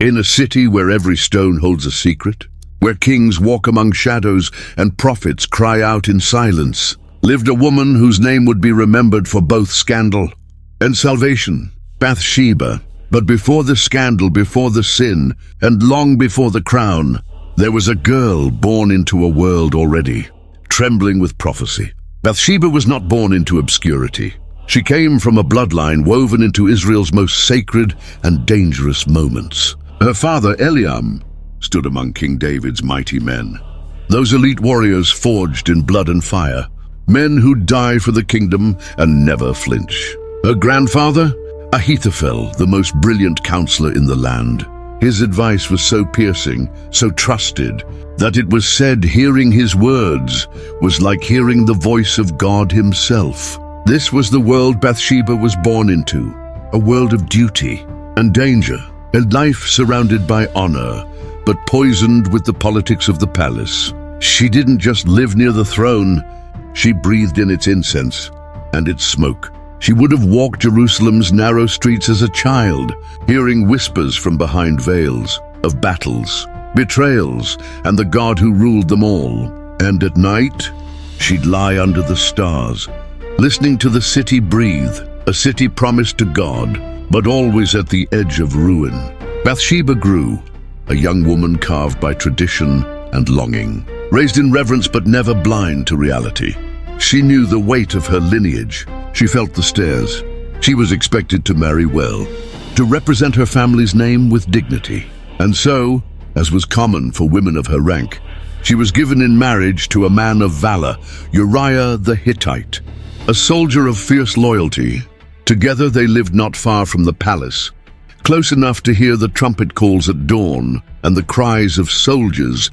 In a city where every stone holds a secret, where kings walk among shadows and prophets cry out in silence, lived a woman whose name would be remembered for both scandal and salvation, Bathsheba. But before the scandal, before the sin, and long before the crown, there was a girl born into a world already trembling with prophecy. Bathsheba was not born into obscurity. She came from a bloodline woven into Israel's most sacred and dangerous moments. Her father, Eliam, stood among King David's mighty men. Those elite warriors forged in blood and fire, men who die for the kingdom and never flinch. Her grandfather, Ahithophel, the most brilliant counselor in the land. His advice was so piercing, so trusted, that it was said hearing his words was like hearing the voice of God himself. This was the world Bathsheba was born into, a world of duty and danger, a life surrounded by honor, but poisoned with the politics of the palace. She didn't just live near the throne, she breathed in its incense and its smoke. She would have walked Jerusalem's narrow streets as a child, hearing whispers from behind veils of battles, betrayals, and the God who ruled them all. And at night, she'd lie under the stars, listening to the city breathe, a city promised to God, but always at the edge of ruin. Bathsheba grew, a young woman carved by tradition and longing, raised in reverence but never blind to reality. She knew the weight of her lineage. She felt the stares. She was expected to marry well, to represent her family's name with dignity. And so, as was common for women of her rank, she was given in marriage to a man of valor, Uriah the Hittite, a soldier of fierce loyalty. Together they lived not far from the palace, close enough to hear the trumpet calls at dawn and the cries of soldiers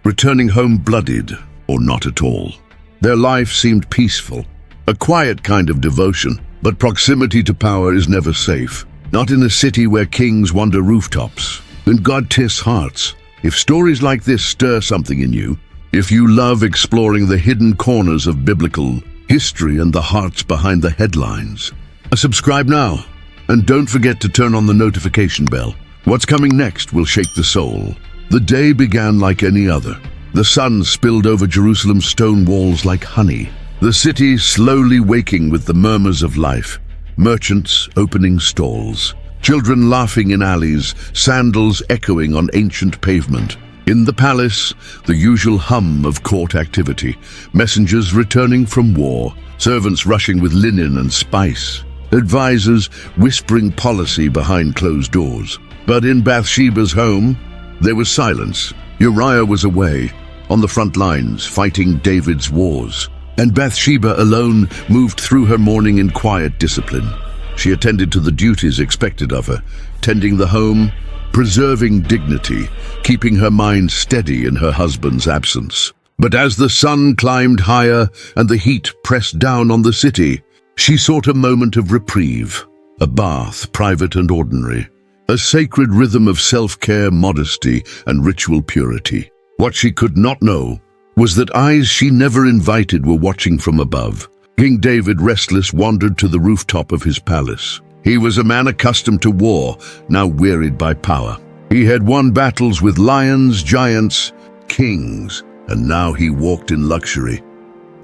returning home bloodied or not at all. Their life seemed peaceful, a quiet kind of devotion, but proximity to power is never safe. Not in a city where kings wander rooftops, and God tests hearts. If stories like this stir something in you, if you love exploring the hidden corners of biblical history and the hearts behind the headlines, subscribe now, and don't forget to turn on the notification bell. What's coming next will shake the soul. The day began like any other. The sun spilled over Jerusalem's stone walls like honey. The city slowly waking with the murmurs of life. Merchants opening stalls. Children laughing in alleys, sandals echoing on ancient pavement. In the palace, the usual hum of court activity. Messengers returning from war. Servants rushing with linen and spice. Advisors whispering policy behind closed doors. But in Bathsheba's home, there was silence. Uriah was away, on the front lines, fighting David's wars. And Bathsheba alone moved through her morning in quiet discipline. She attended to the duties expected of her, tending the home, preserving dignity, keeping her mind steady in her husband's absence. But as the sun climbed higher and the heat pressed down on the city, she sought a moment of reprieve, a bath, private and ordinary, a sacred rhythm of self-care, modesty, and ritual purity. What she could not know was that eyes she never invited were watching from above. King David, restless, wandered to the rooftop of his palace. He was a man accustomed to war, now wearied by power. He had won battles with lions, giants, kings, and now he walked in luxury,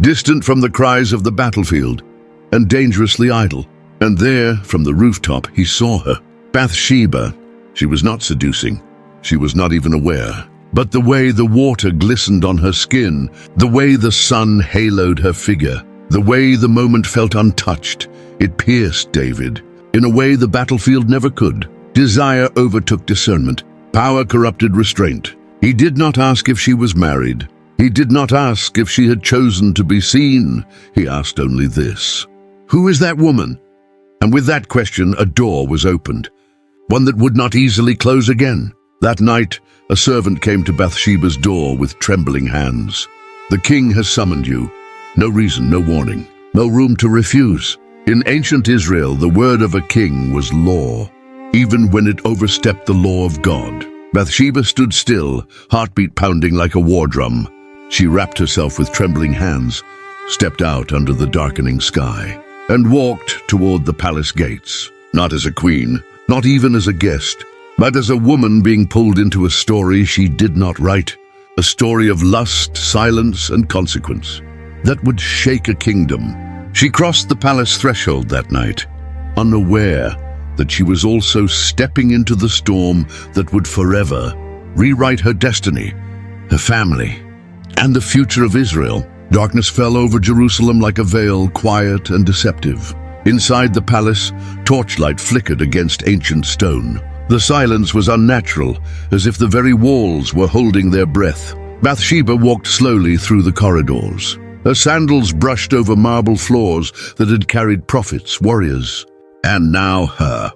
distant from the cries of the battlefield, and dangerously idle. And there, from the rooftop, he saw her. Bathsheba. She was not seducing. She was not even aware. But the way the water glistened on her skin, the way the sun haloed her figure, the way the moment felt untouched, it pierced David in a way the battlefield never could. Desire overtook discernment. Power corrupted restraint. He did not ask if she was married. He did not ask if she had chosen to be seen. He asked only this: "Who is that woman?" And with that question, a door was opened, one that would not easily close again. That night, a servant came to Bathsheba's door with trembling hands. "The king has summoned you." No reason, no warning, no room to refuse. In ancient Israel, the word of a king was law, even when it overstepped the law of God. Bathsheba stood still, heartbeat pounding like a war drum. She wrapped herself with trembling hands, stepped out under the darkening sky, and walked toward the palace gates. Not as a queen, not even as a guest, but as a woman being pulled into a story she did not write, a story of lust, silence, and consequence that would shake a kingdom. She crossed the palace threshold that night, unaware that she was also stepping into the storm that would forever rewrite her destiny, her family, and the future of Israel. Darkness fell over Jerusalem like a veil, quiet and deceptive. Inside the palace, torchlight flickered against ancient stone. The silence was unnatural, as if the very walls were holding their breath. Bathsheba walked slowly through the corridors. Her sandals brushed over marble floors that had carried prophets, warriors, and now her.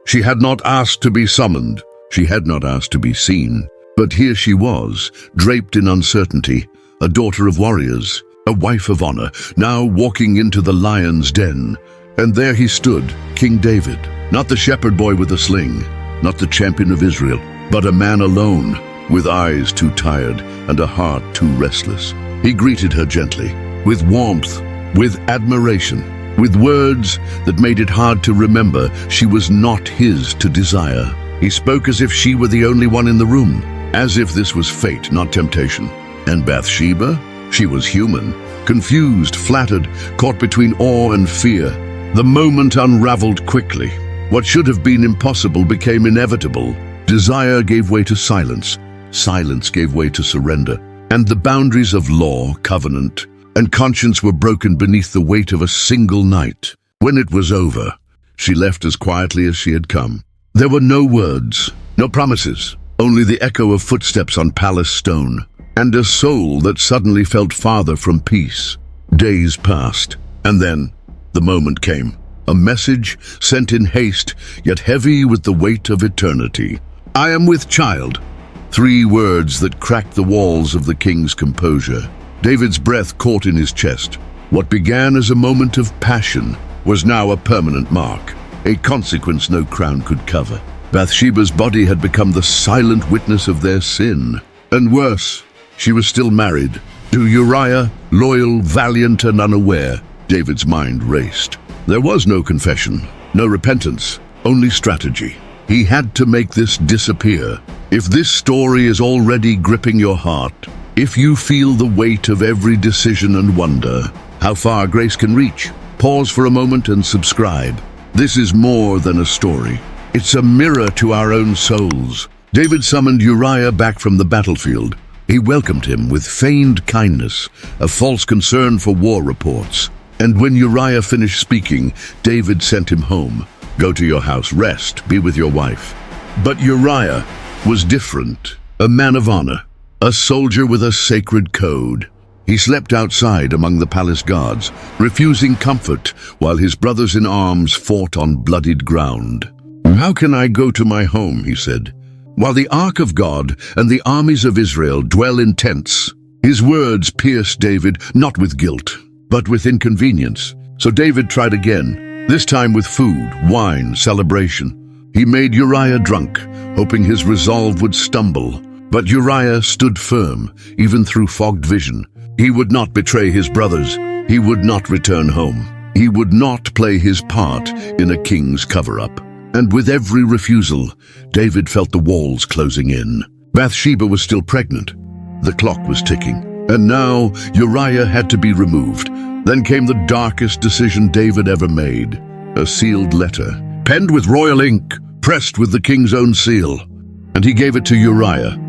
She had not asked to be summoned. She had not asked to be seen. But here she was, draped in uncertainty, a daughter of warriors, a wife of honor, now walking into the lion's den. And there he stood, King David, not the shepherd boy with a sling, not the champion of Israel, but a man alone, with eyes too tired and a heart too restless. He greeted her gently, with warmth, with admiration, with words that made it hard to remember she was not his to desire. He spoke as if she were the only one in the room, as if this was fate, not temptation. And Bathsheba? She was human, confused, flattered, caught between awe and fear. The moment unraveled quickly. What should have been impossible became inevitable. Desire gave way to silence. Silence gave way to surrender. And the boundaries of law, covenant, and conscience were broken beneath the weight of a single night. When it was over, she left as quietly as she had come. There were no words, no promises, only the echo of footsteps on palace stone, and a soul that suddenly felt farther from peace. Days passed, and then the moment came. A message sent in haste, yet heavy with the weight of eternity. "I am with child." 3 words that cracked the walls of the king's composure. David's breath caught in his chest. What began as a moment of passion was now a permanent mark, a consequence no crown could cover. Bathsheba's body had become the silent witness of their sin. And worse, she was still married to Uriah, loyal, valiant, and unaware. David's mind raced. There was no confession, no repentance, only strategy. He had to make this disappear. If this story is already gripping your heart, if you feel the weight of every decision and wonder how far grace can reach, pause for a moment and subscribe. This is more than a story. It's a mirror to our own souls. David summoned Uriah back from the battlefield. He welcomed him with feigned kindness, a false concern for war reports. And when Uriah finished speaking, David sent him home. Go to your house, rest, be with your wife. But Uriah was different, a man of honor, a soldier with a sacred code. He slept outside among the palace guards, refusing comfort while his brothers in arms fought on bloodied ground. "How can I go to my home?" he said, "while the ark of God and the armies of Israel dwell in tents?" His words pierced David, not with guilt, but with inconvenience. So David tried again, this time with food, wine, celebration. He made Uriah drunk, hoping his resolve would stumble. But Uriah stood firm, even through fogged vision. He would not betray his brothers. He would not return home. He would not play his part in a king's cover-up. And with every refusal, David felt the walls closing in. Bathsheba was still pregnant. The clock was ticking. And now Uriah had to be removed. Then came the darkest decision David ever made. A sealed letter, penned with royal ink, pressed with the king's own seal. And he gave it to Uriah,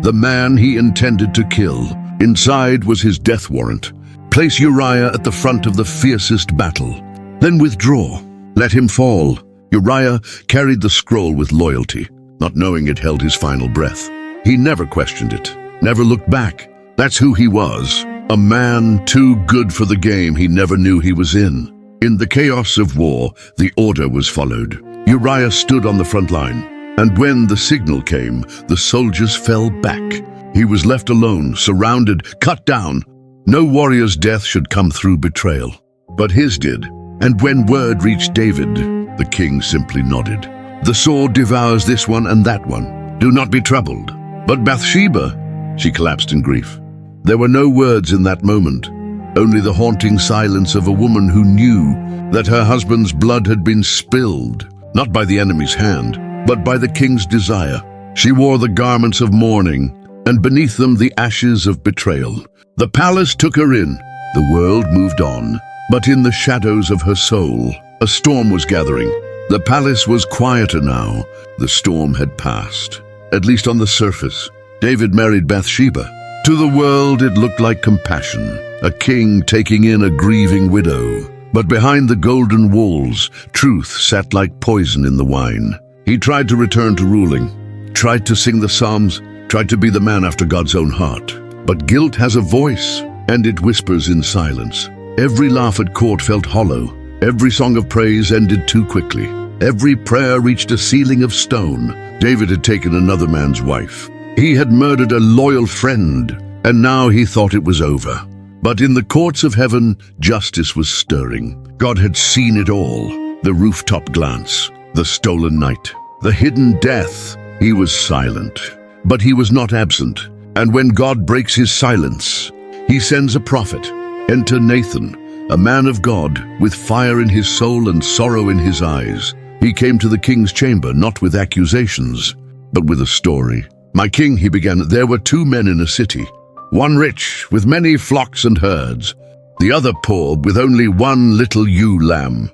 the man he intended to kill. Inside was his death warrant. Place Uriah at the front of the fiercest battle. Then withdraw. Let him fall. Uriah carried the scroll with loyalty, not knowing it held his final breath. He never questioned it, never looked back. That's who he was. A man too good for the game he never knew he was in. In the chaos of war, the order was followed. Uriah stood on the front line, and when the signal came, the soldiers fell back. He was left alone, surrounded, cut down. No warrior's death should come through betrayal, but his did. And when word reached David, the king simply nodded. The sword devours this one and that one. Do not be troubled. But Bathsheba, she collapsed in grief. There were no words in that moment, only the haunting silence of a woman who knew that her husband's blood had been spilled, not by the enemy's hand, but by the king's desire. She wore the garments of mourning, and beneath them the ashes of betrayal. The palace took her in. The world moved on, but in the shadows of her soul, a storm was gathering. The palace was quieter now. The storm had passed, at least on the surface. David married Bathsheba. To the world it looked like compassion, a king taking in a grieving widow. But behind the golden walls, truth sat like poison in the wine. He tried to return to ruling, tried to sing the psalms, tried to be the man after God's own heart. But guilt has a voice, and it whispers in silence. Every laugh at court felt hollow. Every song of praise ended too quickly. Every prayer reached a ceiling of stone. David had taken another man's wife. He had murdered a loyal friend, and now he thought it was over. But in the courts of heaven, justice was stirring. God had seen it all. The rooftop glance, the stolen night, the hidden death. He was silent, but he was not absent. And when God breaks his silence, he sends a prophet. Enter Nathan, a man of God, with fire in his soul and sorrow in his eyes. He came to the king's chamber, not with accusations, but with a story. My king, he began, there were two men in a city. One rich, with many flocks and herds. The other poor, with only one little ewe lamb.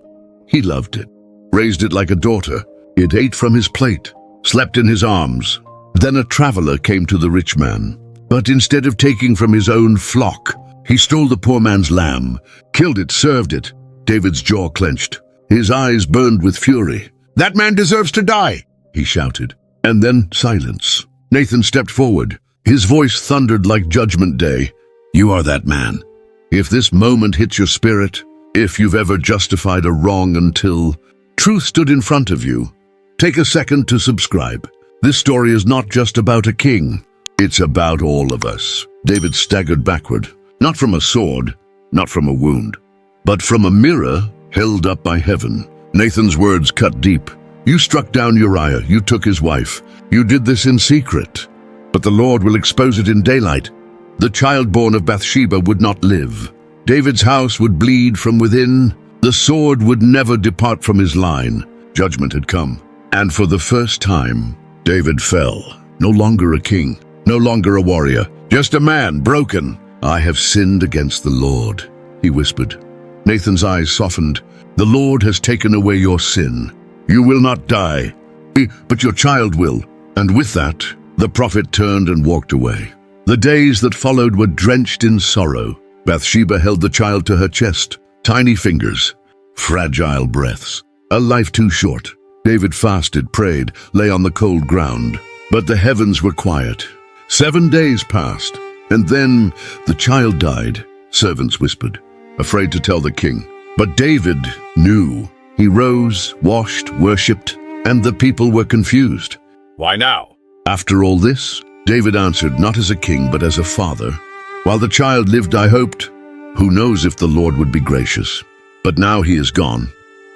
He loved it, raised it like a daughter. It ate from his plate, slept in his arms. Then a traveler came to the rich man. But instead of taking from his own flock, he stole the poor man's lamb, killed it, served it. David's jaw clenched. His eyes burned with fury. "That man deserves to die," he shouted. And then silence. Nathan stepped forward. His voice thundered like Judgment Day. "You are that man. If this moment hits your spirit, if you've ever justified a wrong until truth stood in front of you, take a second to subscribe. This story is not just about a king. It's about all of us." David staggered backward, not from a sword, not from a wound, but from a mirror held up by heaven. Nathan's words cut deep. "You struck down Uriah, you took his wife. You did this in secret, but the Lord will expose it in daylight. The child born of Bathsheba would not live. David's house would bleed from within. The sword would never depart from his line." Judgment had come, and for the first time, David fell. No longer a king, no longer a warrior, just a man broken. "I have sinned against the Lord," he whispered. Nathan's eyes softened. "The Lord has taken away your sin. You will not die, but your child will." And with that, the prophet turned and walked away. The days that followed were drenched in sorrow. Bathsheba held the child to her chest, tiny fingers, fragile breaths. A life too short. David fasted, prayed, lay on the cold ground. But the heavens were quiet. 7 days passed, and then the child died, servants whispered, afraid to tell the king. But David knew. He rose, washed, worshipped, and the people were confused. "Why now?" After all this, David answered, not as a king, but as a father. "While the child lived, I hoped. Who knows if the Lord would be gracious? But now he is gone.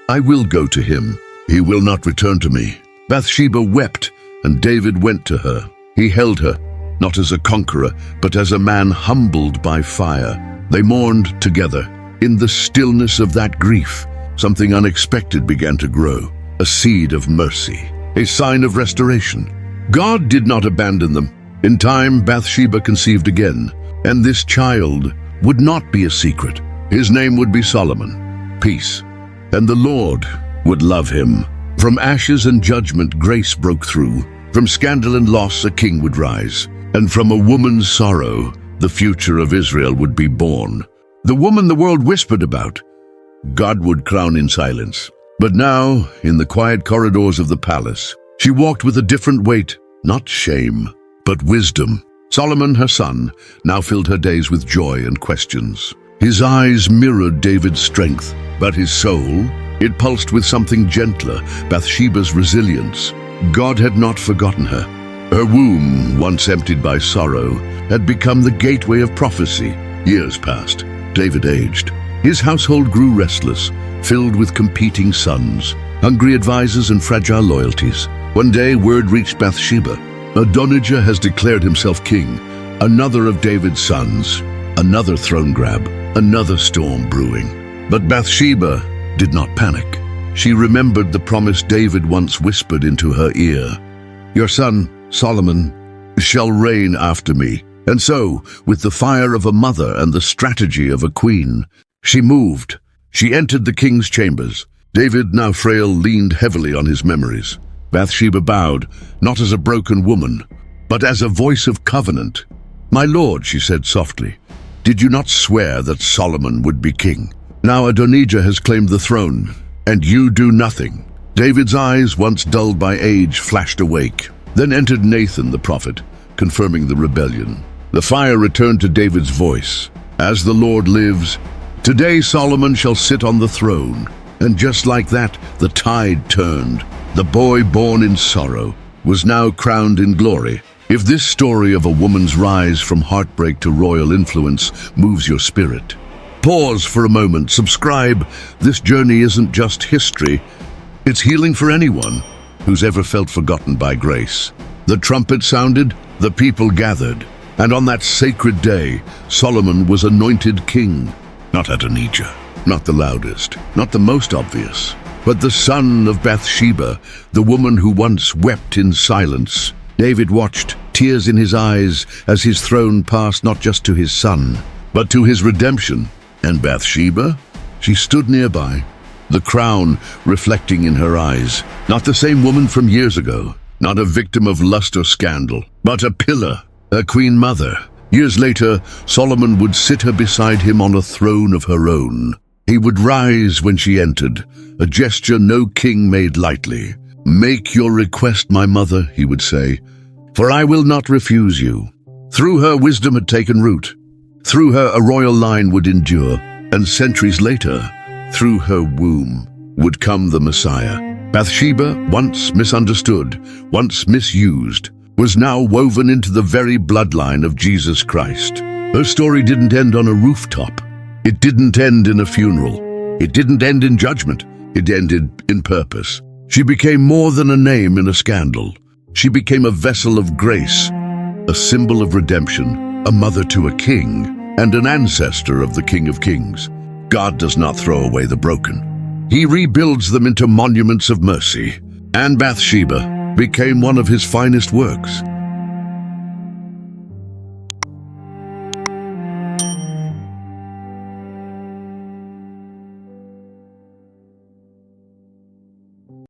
I will go to him. He will not return to me." Bathsheba wept, and David went to her. He held her, not as a conqueror, but as a man humbled by fire. They mourned together. In the stillness of that grief, something unexpected began to grow. A seed of mercy, a sign of restoration. God did not abandon them. In time, Bathsheba conceived again, and this child would not be a secret. His name would be Solomon, peace, and the Lord would love him. From ashes and judgment, grace broke through. From scandal and loss, a king would rise. And from a woman's sorrow, the future of Israel would be born. The woman the world whispered about, God would crown in silence. But now, in the quiet corridors of the palace, she walked with a different weight, not shame, but wisdom. Solomon, her son, now filled her days with joy and questions. His eyes mirrored David's strength, but his soul, it pulsed with something gentler, Bathsheba's resilience. God had not forgotten her. Her womb, once emptied by sorrow, had become the gateway of prophecy. Years passed. David aged. His household grew restless, filled with competing sons, hungry advisors and fragile loyalties. One day, word reached Bathsheba. Adonijah has declared himself king, another of David's sons, another throne grab, another storm brewing. But Bathsheba did not panic. She remembered the promise David once whispered into her ear. "Your son, Solomon, shall reign after me." And so, with the fire of a mother and the strategy of a queen, she moved. She entered the king's chambers. David, now frail, leaned heavily on his memories. Bathsheba bowed, not as a broken woman, but as a voice of covenant. "My lord," she said softly, "did you not swear that Solomon would be king? Now Adonijah has claimed the throne, and you do nothing." David's eyes, once dulled by age, flashed awake. Then entered Nathan the prophet, confirming the rebellion. The fire returned to David's voice. "As the Lord lives, today Solomon shall sit on the throne." And just like that, the tide turned. The boy born in sorrow was now crowned in glory. If this story of a woman's rise from heartbreak to royal influence moves your spirit, pause for a moment, subscribe. This journey isn't just history, it's healing for anyone who's ever felt forgotten by grace. The trumpet sounded, the people gathered, and on that sacred day, Solomon was anointed king. Not Adonijah, not the loudest, not the most obvious, but the son of Bathsheba, the woman who once wept in silence. David watched, tears in his eyes, as his throne passed not just to his son, but to his redemption. And Bathsheba? She stood nearby, the crown reflecting in her eyes. Not the same woman from years ago, not a victim of lust or scandal, but a pillar, a queen mother. Years later, Solomon would sit her beside him on a throne of her own. He would rise when she entered, a gesture no king made lightly. "Make your request, my mother," he would say, "for I will not refuse you." Through her, wisdom had taken root. Through her, a royal line would endure. And centuries later, through her womb, would come the Messiah. Bathsheba, once misunderstood, once misused, was now woven into the very bloodline of Jesus Christ. Her story didn't end on a rooftop. It didn't end in a funeral. It didn't end in judgment. It ended in purpose. She became more than a name in a scandal. She became a vessel of grace, a symbol of redemption, a mother to a king, and an ancestor of the King of Kings. God does not throw away the broken. He rebuilds them into monuments of mercy. And Bathsheba became one of his finest works.